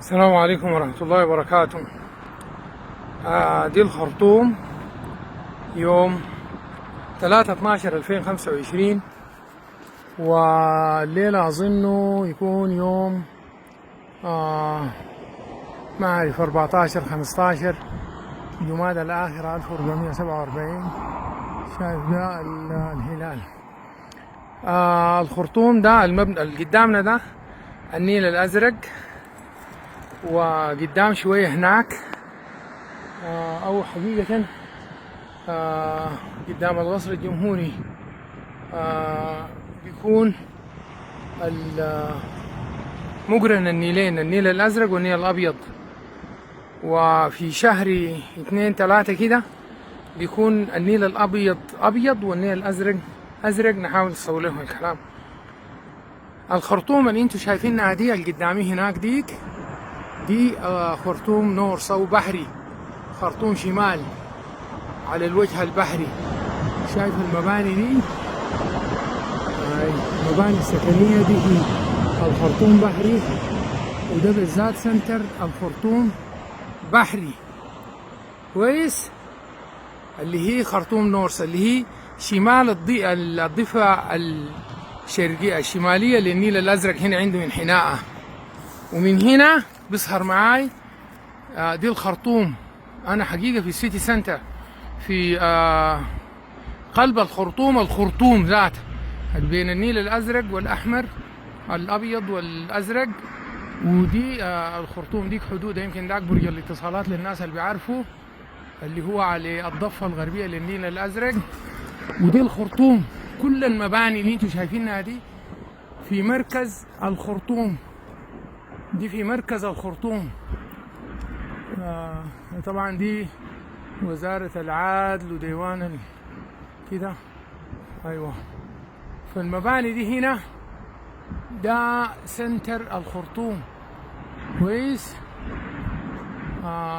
السلام عليكم ورحمة الله وبركاته. دي الخرطوم يوم 3/12/2025، والليلة أظنه يكون يوم ما أعرف 14-15 جمادى الآخرة 1447. شايف ده الهلال. الخرطوم ده المبنى اللي قدامنا ده النيل الأزرق، وقدام شوية هناك أو حقيقة قدام القصر الجمهوري بيكون مقرن النيلين، النيل الأزرق والنيل الأبيض. وفي شهر 2-3 كده بيكون النيل الأبيض أبيض والنيل الأزرق أزرق. نحاول نصور لهم الكلام. الخرطوم اللي انتوا شايفينها دي اللي قدامي هناك دي خرطوم نورس أو بحري، خرطوم شمال على الوجه البحري. شايف المباني دي؟ المباني السكنية دي هي الخرطوم بحري، وده بالذات سنتر الخرطوم بحري كويس، اللي هي خرطوم نورس اللي هي شمال الضفة الشرقية الشمالية للنيل الأزرق. هنا عنده انحناء، ومن هنا بيظهر معاي دي الخرطوم. أنا حقيقة في السيتي سنتر في قلب الخرطوم ذات بين النيل الأزرق والأحمر، الأبيض والأزرق. ودي الخرطوم ديك حدودها يمكن داك برج الاتصالات للناس اللي بيعرفوا، اللي هو على الضفة الغربية للنيل الأزرق. ودي الخرطوم. كل المباني اللي انتوا شايفينها دي في مركز الخرطوم، دي في مركز الخرطوم. طبعا دي وزارة العدل وديوان كده. ايوه، فالمباني دي هنا ده سنتر الخرطوم كويس.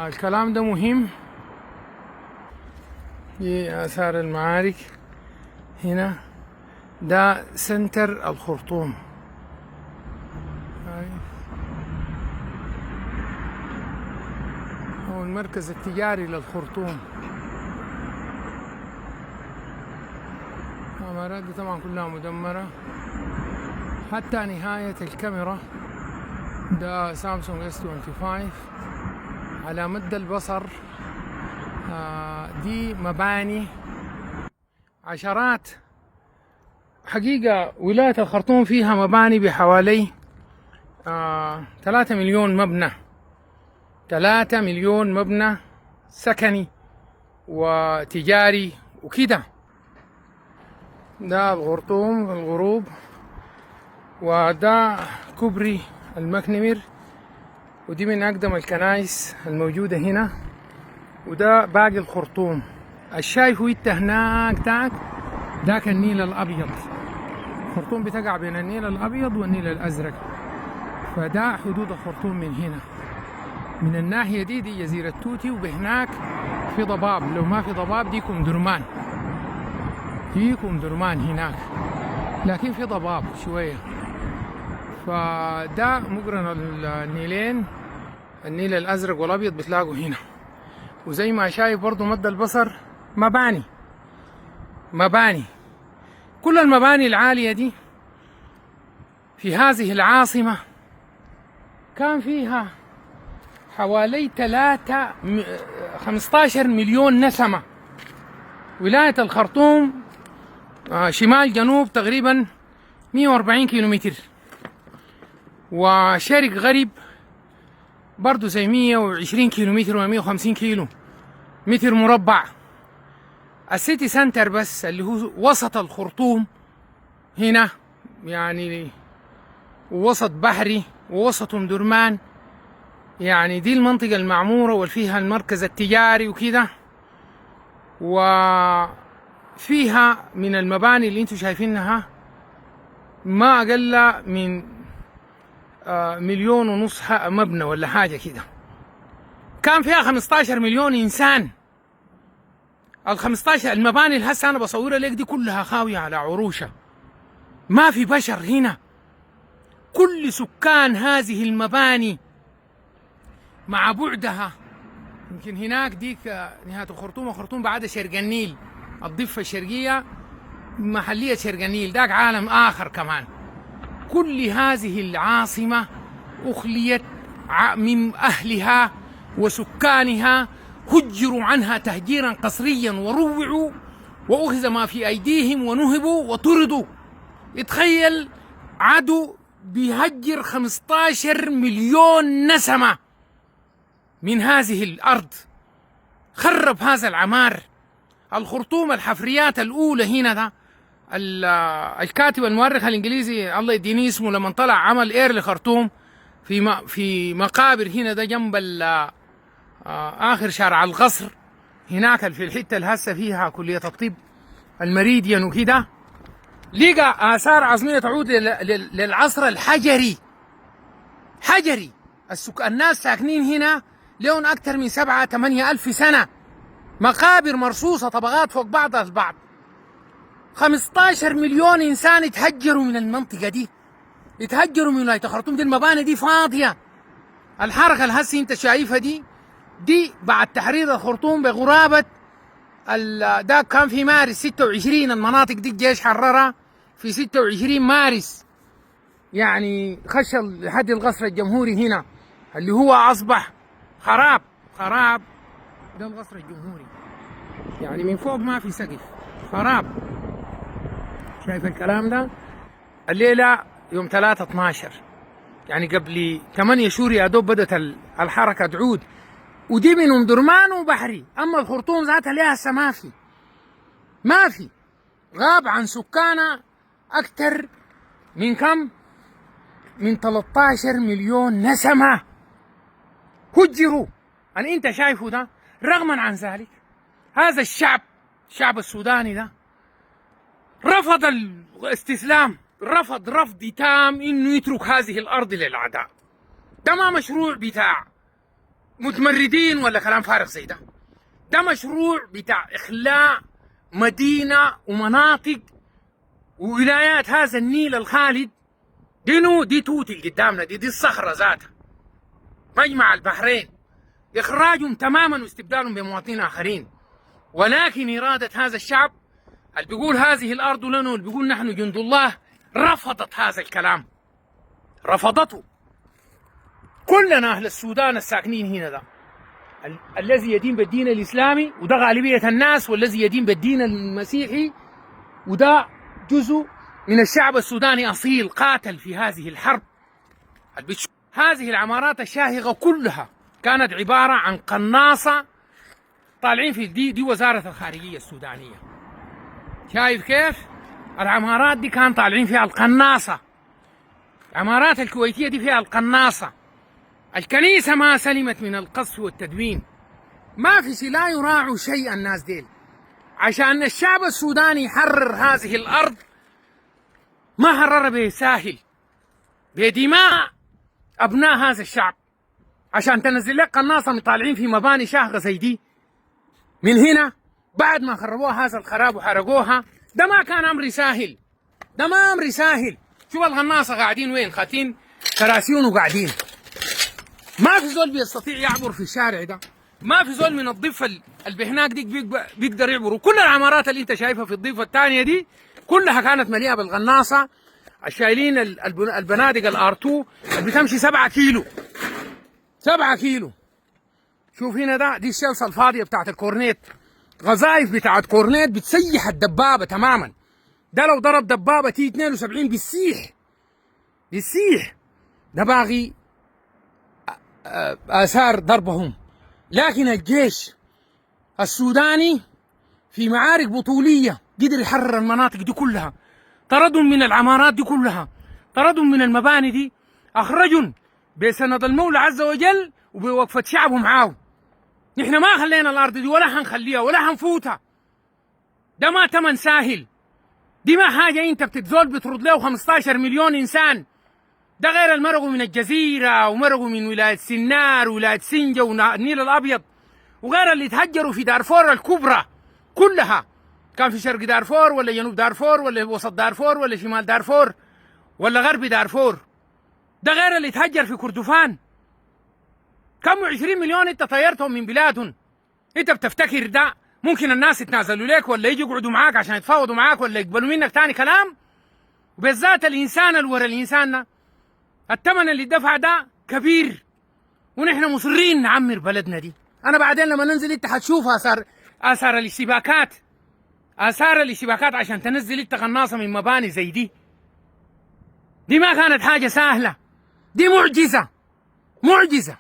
الكلام ده مهم. دي آثار المعارك هنا، ده سنتر الخرطوم. هو المركز التجاري للخرطوم. العمارات دي طبعا كلها مدمرة حتى نهاية الكاميرا. ده سامسونج S25 على مد البصر. دي مباني عشرات. حقيقة ولاية الخرطوم فيها مباني بحوالي 3 مليون مبنى، 3 مليون مبنى سكني وتجاري وكده. ده الخرطوم في الغروب، وده كوبري المكنمر، ودي من أقدم الكنائس الموجودة هنا. وده باقي الخرطوم. الشايف انت هناك داك النيل الأبيض. الخرطوم بتقع بين النيل الأبيض والنيل الأزرق، فده حدود الخرطوم من هنا. من الناحية دي جزيرة توتي، وبهناك في ضباب. لو ما في ضباب ديكم درمان هناك، لكن في ضباب شوية. فده مقرن النيلين، النيل الأزرق والأبيض بتلاقوا هنا. وزي ما شايف برضو مد البصر مباني. كل المباني العالية دي في هذه العاصمة كان فيها حوالي 15 مليون نسمة. ولاية الخرطوم شمال جنوب تقريبا 140 كيلومتر، وشرق غرب برضو زي 120 كيلومتر و 150 كيلو متر مربع. السيتي سنتر بس اللي هو وسط الخرطوم هنا، يعني وسط بحري ووسط درمان، يعني دي المنطقة المعمورة وفيها المركز التجاري وكده. وفيها من المباني اللي انتوا شايفينها ما أقل من 1.5 مليون مبنى ولا حاجة كده. كان فيها 15 مليون إنسان. ال15 المباني اللي هسه أنا بصورها لك دي كلها خاوية على عروشة، ما في بشر هنا. كل سكان هذه المباني مع بعدها. يمكن هناك ديك نهاية خرطوم، وخرطوم بعدها شرق النيل، الضفة الشرقية محلية شرق النيل، داك عالم آخر كمان. كل هذه العاصمة أخليت من أهلها وسكانها، هجروا عنها تهجيرا قسريا وروعوا، وأخذ ما في أيديهم ونهبوا وطردوا. يتخيل عدو بيهجر 15 مليون نسمة من هذه الأرض، خرب هذا العمار. الخرطوم الحفريات الأولى هنا ده الكاتب المؤرخ الإنجليزي الله يديني اسمه لما طلع عمل إير لخرطوم في مقابر هنا ده جنب آخر شارع القصر هناك في الحتة اللي هسه فيها كلية الطب المريديان وكده، لقى آثار عظمية تعود للعصر الحجري. حجري. الناس ساكنين هنا لهم أكثر من 7-8 ألف سنة، مقابر مرصوصة طبقات فوق بعضها البعض. 15 مليون إنسان يتهجروا من المنطقة دي، يتهجروا من ولاية خرطوم. دي المباني دي فاضية. الحركة الهسي انت شايفها دي بعد تحرير الخرطوم بغرابة ده كان في مارس 26. المناطق دي الجيش حررها في 26 مارس، يعني خش لحد القصر الجمهوري هنا اللي هو أصبح خراب. ده القصر الجمهوري، يعني من فوق ما في سقف، خراب. شايف الكلام ده؟ الليلة يوم 3/12، يعني قبل 8 شهور يا دوب بدأت الحركة تعود، ودي من درمان وبحري. أما الخرطوم ذاتها ليها هسه ما في غاب عن سكانها أكثر من كم؟ من 13 مليون نسمة هجروا. أنت شايفه ده. رغما عن ذلك هذا الشعب السوداني ده رفض الاستسلام، رفض تام انه يترك هذه الارض للاعداء. ده ما مشروع بتاع متمردين ولا كلام فارغ زي ده مشروع بتاع اخلاء مدينه ومناطق وولايات هذا النيل الخالد. دي توتي قدامنا، دي الصخره ذاتها، مجمع البحرين، اخراجهم تماما واستبدالهم بمواطنين اخرين. ولكن اراده هذا الشعب اللي بيقول هذه الارض لنا، واللي بيقول نحن جند الله، رفضت هذا الكلام، رفضته. كلنا اهل السودان الساكنين هنا ده الذي يدين بالدين الاسلامي، وده غالبيه الناس، والذي يدين بالدين المسيحي، وده جزء من الشعب السوداني اصيل قاتل في هذه الحرب. هذه العمارات الشاهقه كلها كانت عباره عن قناصه طالعين في دي وزاره الخارجيه السودانيه. شايف كيف؟ العمارات دي كان طالعين فيها القناصة. العمارات الكويتية دي فيها القناصة. الكنيسة ما سلمت من القصف والتدوين. ما في لا يراعوا شيء الناس ديل. عشان الشعب السوداني يحرر هذه الأرض ما حرر بساهل، بدماء أبناء هذا الشعب. عشان تنزل لك قناصة مطالعين في مباني شاهقة زي دي من هنا بعد ما خربوها هذا الخراب وحرقوها. ده ما كان امر ساهل، ده ما امر ساهل. شوف الغناصه قاعدين وين؟ خاتين كراسيون وقاعدين. ما في زول بيستطيع يعبر في الشارع ده، ما في زول من الضفه اللي هناك دي بيقدر يعبروا. كل العمارات اللي انت شايفها في الضفه الثانيه دي كلها كانت مليئه بالغناصه، الشايلين البنادق الار2 اللي بتمشي 7 كيلو. 7 كيلو. شوف هنا دي الشلصه الفاضيه بتاعت الكورنيت، غزايف بتاعت كورنيت بتسيح الدبابة تماما. ده لو ضرب دبابة تي 72 بيسيح. ده باغي آثار ضربهم. لكن الجيش السوداني في معارك بطولية قدر يحرر المناطق دي كلها، طردهم من العمارات دي كلها، طردهم من المباني دي، أخرجهم بسند المولى عز وجل وبوقفة شعبهم معاه. نحن ما خلينا الارض دي ولا حنخليها ولا حنفوتها. ده ما تمن ساهل، دي ما حاجه انت بتتزول بترد له 15 مليون انسان. ده غير المرقوا من الجزيره ومرقوا من ولايه سنار وولايه سنجه والنيل الابيض، وغير اللي تهجروا في دارفور الكبرى كلها، كان في شرق دارفور ولا جنوب دارفور ولا وسط دارفور ولا شمال دارفور ولا غرب دارفور. ده غير اللي تهجر في كردفان كم 20 مليون انت طيرتهم من بلادهم. انت بتفتكر ده ممكن الناس يتنازلوا لك ولا يجوا يقعدوا معاك عشان يتفاوضوا معاك ولا يقبلوا منك تاني كلام؟ وبالذات الانسان اللي ورا الانسان الثمن اللي دفع ده كبير، ونحن مصرين نعمر بلدنا دي. انا بعدين لما ننزل انت حتشوف اثار الاشتباكات، اثار الاشتباكات عشان تنزل انت غناصه من مباني زي دي. دي ما كانت حاجه سهله، دي معجزه، معجزه.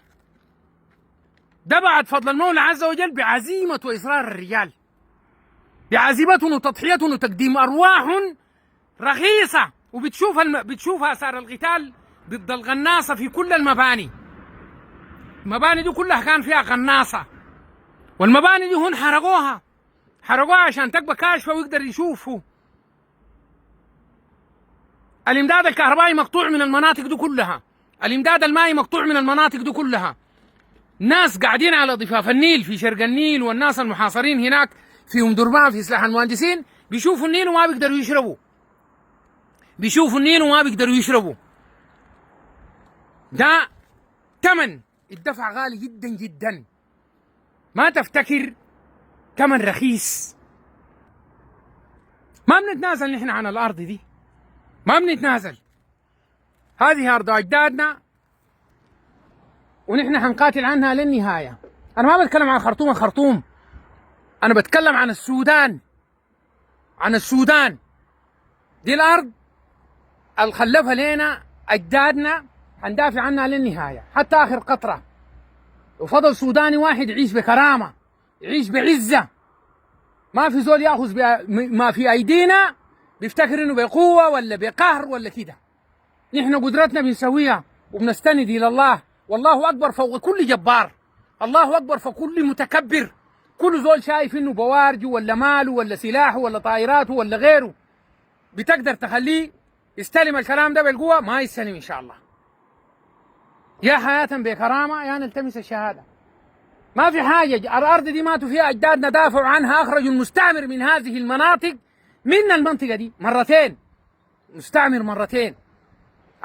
ده بعد فضل المولى عز وجل بعزيمه واصرار الرجال، بعزيمتهم وتضحيتهم وتقديم ارواح رخيصه. بتشوف اثار القتال ضد الغناصه في كل المباني. المباني دي كلها كان فيها غناصه، والمباني دي هون حرقوها عشان تبقى كاشفه ويقدر يشوفوا. الامداد الكهربائي مقطوع من المناطق دي كلها، الامداد المائي مقطوع من المناطق دي كلها. ناس قاعدين على ضفاف النيل في شرق النيل، والناس المحاصرين هناك في ام درمان في سلاح المهندسين بيشوفوا النيل وما بيقدروا يشربوا، بيشوفوا النيل وما بيقدروا يشربوا. ده ثمن الدفع غالي جدا جدا، ما تفتكر ثمن رخيص. ما بنتنازل نحن عن الارض دي، ما بنتنازل. هذه ارض اجدادنا ونحن حنقاتل عنها للنهايه. انا ما بتكلم عن الخرطوم، انا بتكلم عن السودان، عن السودان. دي الارض اللي خلفها لنا اجدادنا، حندافع عنها للنهايه حتى اخر قطره. وفضل سوداني واحد يعيش بكرامه، يعيش بعزه. ما في زول ياخذ ما في ايدينا بيفتكر انه بقوه ولا بقهر ولا كده. نحن قدرتنا بنسويها وبنستند الى الله، والله اكبر فوق كل جبار، الله اكبر فوق كل متكبر. كل زول شايف انه بوارجه ولا ماله ولا سلاحه ولا طائراته ولا غيره بتقدر تخليه يستلم الكلام ده بالقوه، ما يستلم ان شاء الله. يا حياه بكرامه يا نلتمس الشهاده. ما في حاجه، الارض دي ماتوا فيها اجدادنا، دافعوا عنها، اخرجوا المستعمر من هذه المناطق، من المنطقه دي مرتين، مستعمر مرتين،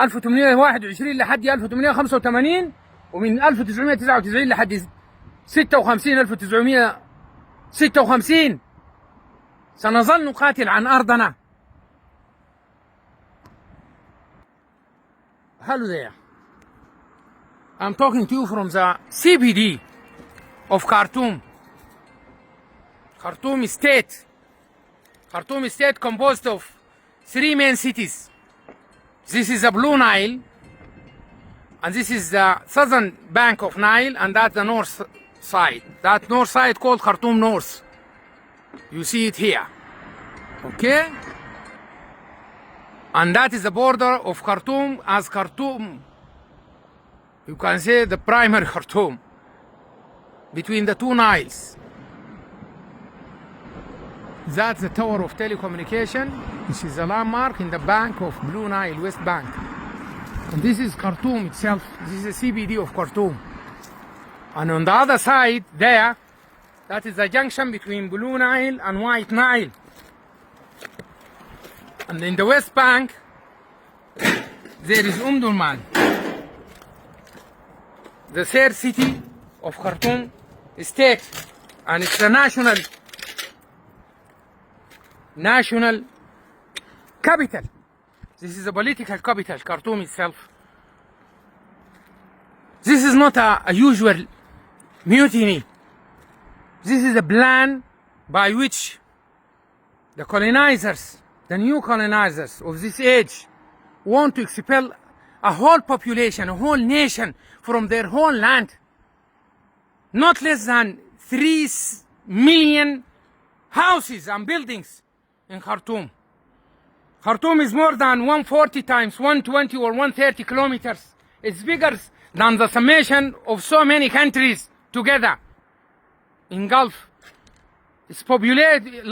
1821 لحد 1885، ومن 1999 لحد 56 1956. سنظل نقاتل عن ارضنا. Hello there. I'm talking to you from the CBD of Khartoum. Khartoum State. Khartoum State composed of 3 main cities. This is the Blue Nile, and this is the southern bank of Nile, and that's the north side. That north side called Khartoum North. You see it here. Okay? And that is the border of Khartoum, as Khartoum, you can say the primary Khartoum, between the two Niles. That's the tower of telecommunication, which is a landmark in the bank of Blue Nile, West Bank. And this is Khartoum itself. This is the CBD of Khartoum. And on the other side there, that is the junction between Blue Nile and White Nile. And in the West Bank, there is Durman, the third city of Khartoum state, and it's the national capital. This is a political capital, Khartoum itself. This is not a usual mutiny. This is a plan by which the colonizers, the new colonizers of this age, want to expel a whole population, a whole nation from their whole land. Not less than 3 million houses and buildings in Khartoum. Khartoum is more than 140 times 120 or 130 kilometers. It's bigger than the summation of so many countries together in Gulf. Its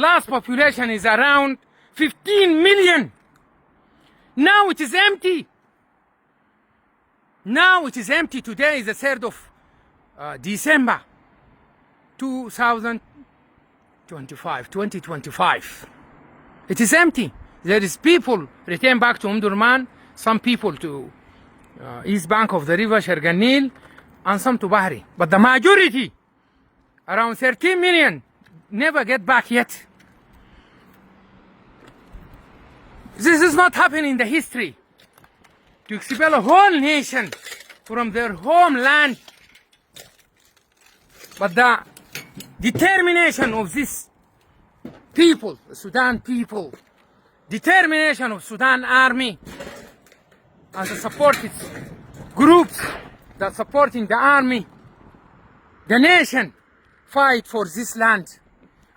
last population is around 15 million. Now it is empty. Now it is empty. Today is the 3rd of December 2025. It is empty. There is people return back to Durman, some people to east bank of the river Sherganil, and some to Bahri. But the majority, around 13 million, never get back yet. This is not happening in the history. To expel a whole nation from their homeland. But the determination of this people, the Sudan people, determination of Sudan army and the supported groups that supporting the army, the nation fight for this land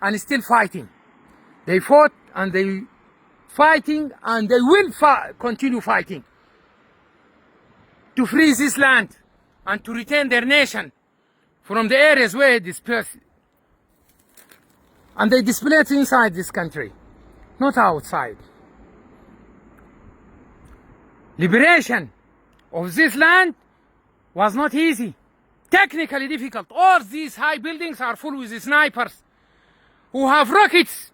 and still fighting. They fought and they fighting and they will continue fighting to free this land and to retain their nation from the areas where it dispersed. And they displaced inside this country, not outside. Liberation of this land was not easy, technically difficult. All these high buildings are full with snipers who have rockets.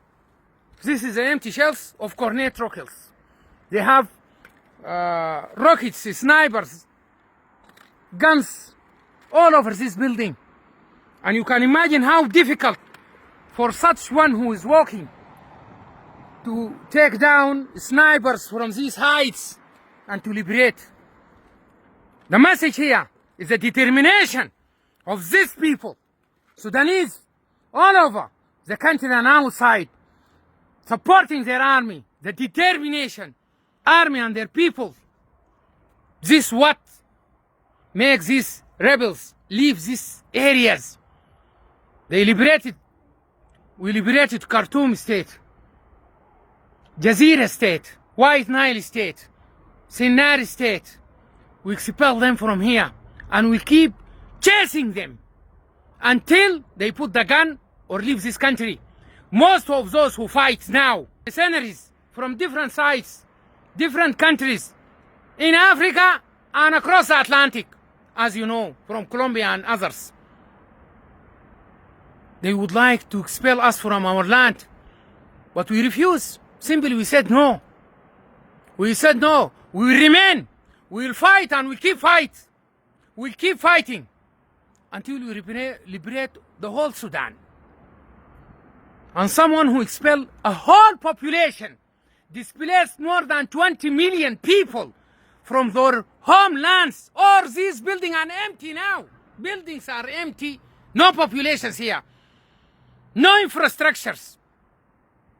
This is the empty shells of Cornet rockets. They have rockets, snipers, guns all over this building. And you can imagine how difficult for such one who is walking to take down snipers from these heights and to liberate. The message here is the determination of these people, Sudanese, all over the country and outside, supporting their army, the determination, army and their people. This what makes these rebels leave these areas. We liberated Khartoum state, Jazeera state, White Nile state, Sinai state. We expel them from here and we keep chasing them until they put the gun or leave this country. Most of those who fight now, mercenaries from different sides, different countries in Africa and across the Atlantic, as you know, from Colombia and others. They would like to expel us from our land, but we refuse. Simply we said no. We said no. We will remain. We will fight and we keep fight. We'll keep fighting until we liberate the whole Sudan. And someone who expelled a whole population, displaced more than 20 million people from their homelands. All these buildings are empty now. Buildings are empty. No populations here. No infrastructures.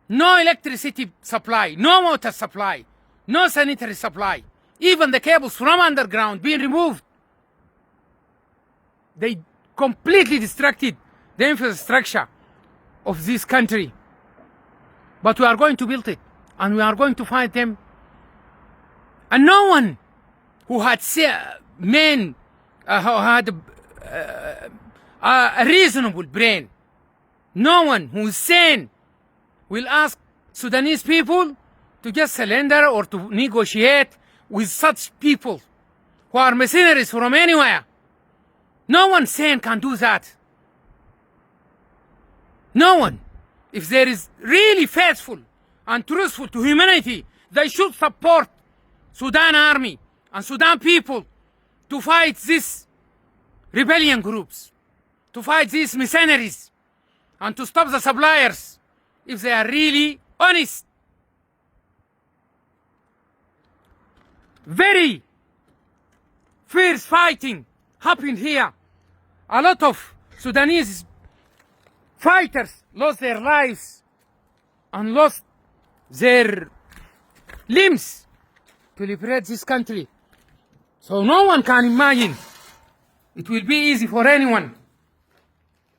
No electricity supply. No water supply. No sanitary supply. Even the cables from underground being removed. They completely distracted the infrastructure of this country. But we are going to build it. And we are going to fight them. And no one who had a reasonable brain, no one who is sane will ask Sudanese people to just surrender or to negotiate with such people who are mercenaries from anywhere. No one sane can do that. No one. If there is really faithful and truthful to humanity, they should support Sudan army and Sudan people to fight these rebellion groups, to fight these mercenaries, and to stop the suppliers if they are really honest. Very fierce fighting happened here. A lot of Sudanese fighters lost their lives and lost their limbs to liberate this country. So no one can imagine it will be easy for anyone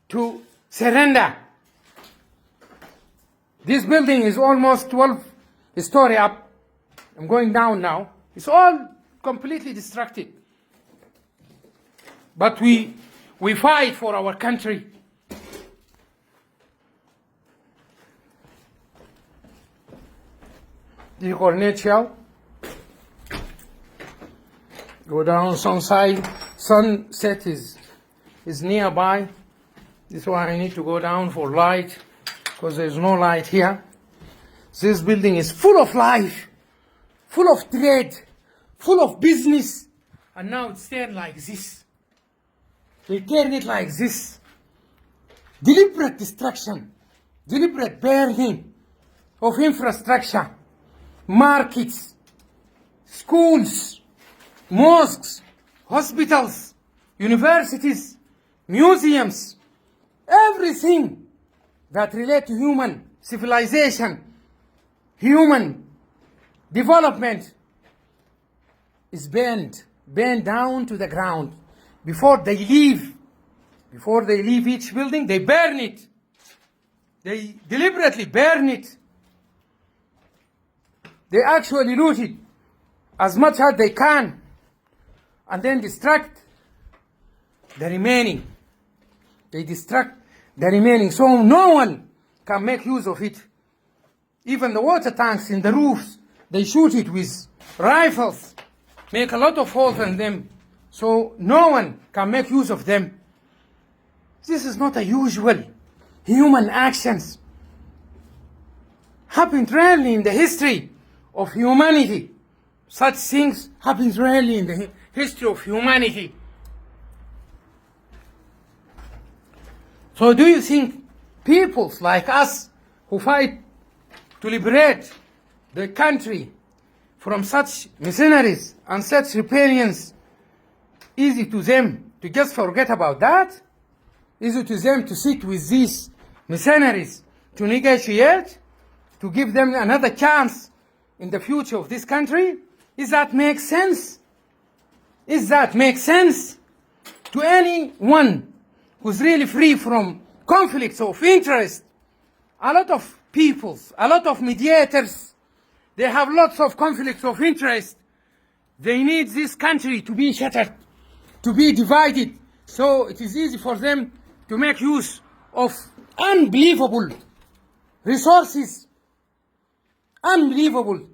to surrender. This building is almost 12 story up. I'm going down now. It's all completely destructed. But we fight for our country. The Cornet shell. Go down sunset is nearby. This is why I need to go down for light, because there's no light here. This building is full of life, full of trade, full of business, and now it's staying like this. They turn it like this. Deliberate destruction, deliberate burning of infrastructure, markets, schools, mosques, hospitals, universities, museums, everything that relate to human civilization, human development is burned down to the ground. Before they leave each building, they burn it. They deliberately burn it. They actually loot it as much as they can and then destruct the remaining. They destruct the remaining so no one can make use of it. Even the water tanks in the roofs, they shoot it with rifles, make a lot of holes in them so no one can make use of them. This is not a usual human actions. Happened rarely in the history of humanity. Such things happen rarely in the history of humanity. So do you think peoples like us who fight to liberate the country from such mercenaries and such rebellions, easy to them to just forget about that? Easy to them to sit with these mercenaries, to negotiate, to give them another chance in the future of this country? Does that make sense? Does that make sense to anyone who's really free from conflicts of interest? A lot of peoples, a lot of mediators, they have lots of conflicts of interest. They need this country to be shattered, to be divided, so it is easy for them to make use of unbelievable resources. Unbelievable.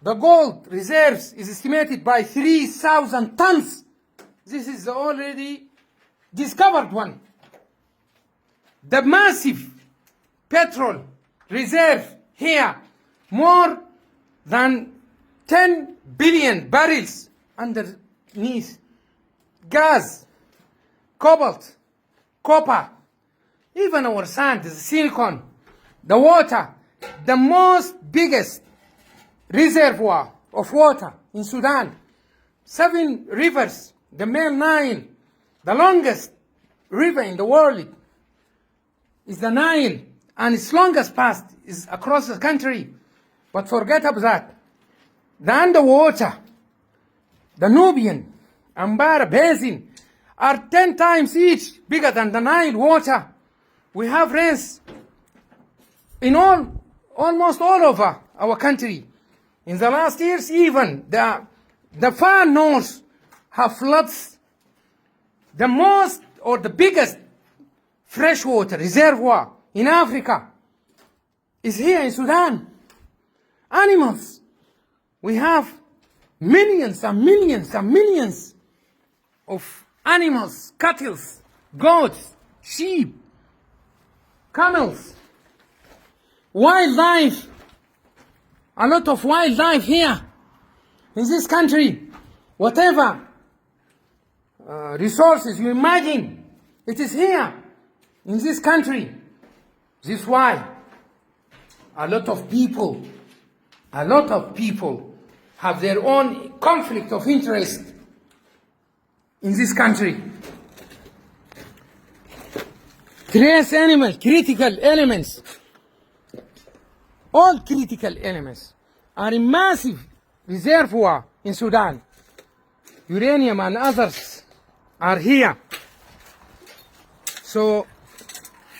The gold reserves is estimated by 3,000 tons. This is the already discovered one. The massive petrol reserve here, more than 10 billion barrels underneath. Gas, cobalt, copper, even our sand, the silicon, the water, the most biggest reservoir of water in Sudan. 7 rivers, the main Nile, the longest river in the world is the Nile, and its longest path is across the country. But forget about that. The underwater, the Nubian, Ambara Basin are 10 times each bigger than the Nile water. We have rains in almost all over our country. In the last years, even the far north have floods. The most or the biggest freshwater reservoir in Africa is here in Sudan. Animals. We have millions and millions and millions of animals, cattle, goats, sheep, camels, wildlife. A lot of wildlife here in this country. Whatever resources you imagine, it is here in this country. This is why a lot of people have their own conflict of interest in this country. Trace animals, critical elements, all critical elements are in massive reservoir in Sudan. Uranium and others are here. So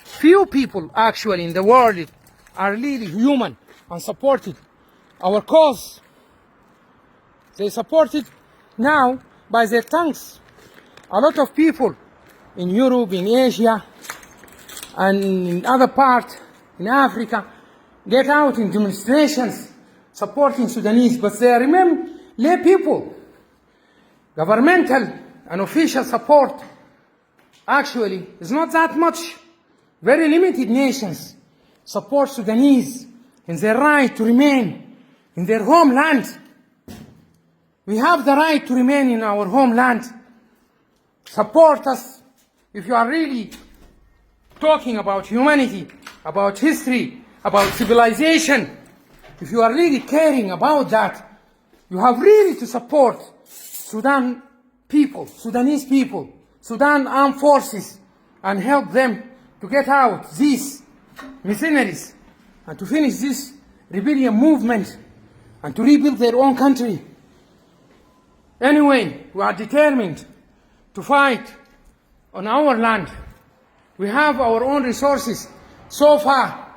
few people actually in the world are really human and supported our cause. They support it now by their tongues. A lot of people in Europe, in Asia, and in other parts in Africa get out in demonstrations supporting Sudanese, but they remain lay people. Governmental and official support actually is not that much. Very limited nations support Sudanese in their right to remain in their homeland. We have the right to remain in our homeland. Support us if you are really talking about humanity, about history, about civilization, if you are really caring about that, you have really to support Sudan people, Sudanese people, Sudan armed forces, and help them to get out these mercenaries and to finish this rebellion movement and to rebuild their own country. Anyway, we are determined to fight on our land. We have our own resources. So far,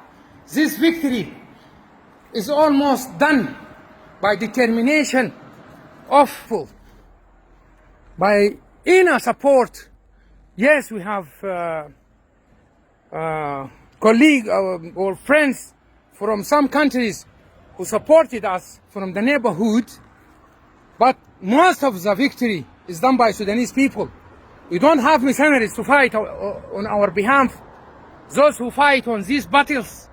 this victory is almost done by determination of people, by inner support. Yes, we have colleagues or friends from some countries who supported us from the neighborhood, but most of the victory is done by Sudanese people. We don't have mercenaries to fight on our behalf. Those who fight on these battles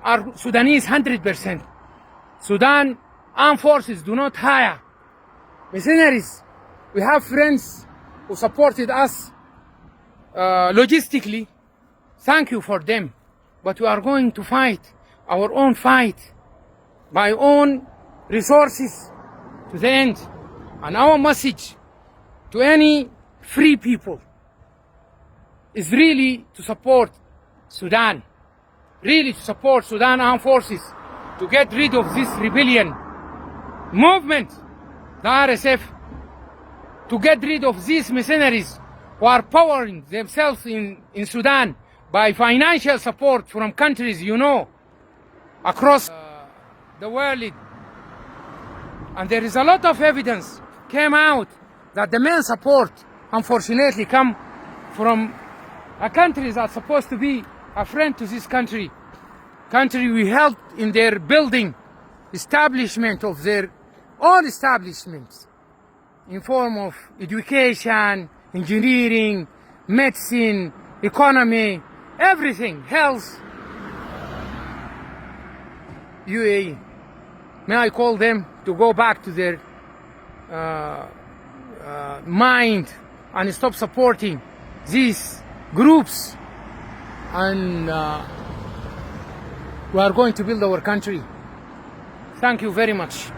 are Sudanese 100%. Sudan armed forces do not hire mercenaries. We have friends who supported us logistically. Thank you for them. But we are going to fight our own fight by own resources to the end. And our message to any free people is really to support Sudan, really to support Sudan armed forces to get rid of this rebellion movement, the RSF, to get rid of these mercenaries who are powering themselves in Sudan by financial support from countries, you know, across the world. And there is a lot of evidence came out that the main support, unfortunately, come from a country that's supposed to be a friend to this country. Country we helped in their building, establishment of their own establishments in form of education, engineering, medicine, economy, everything, health. UAE. May I call them to go back to their mind and stop supporting these groups, and we are going to build our country. Thank you very much.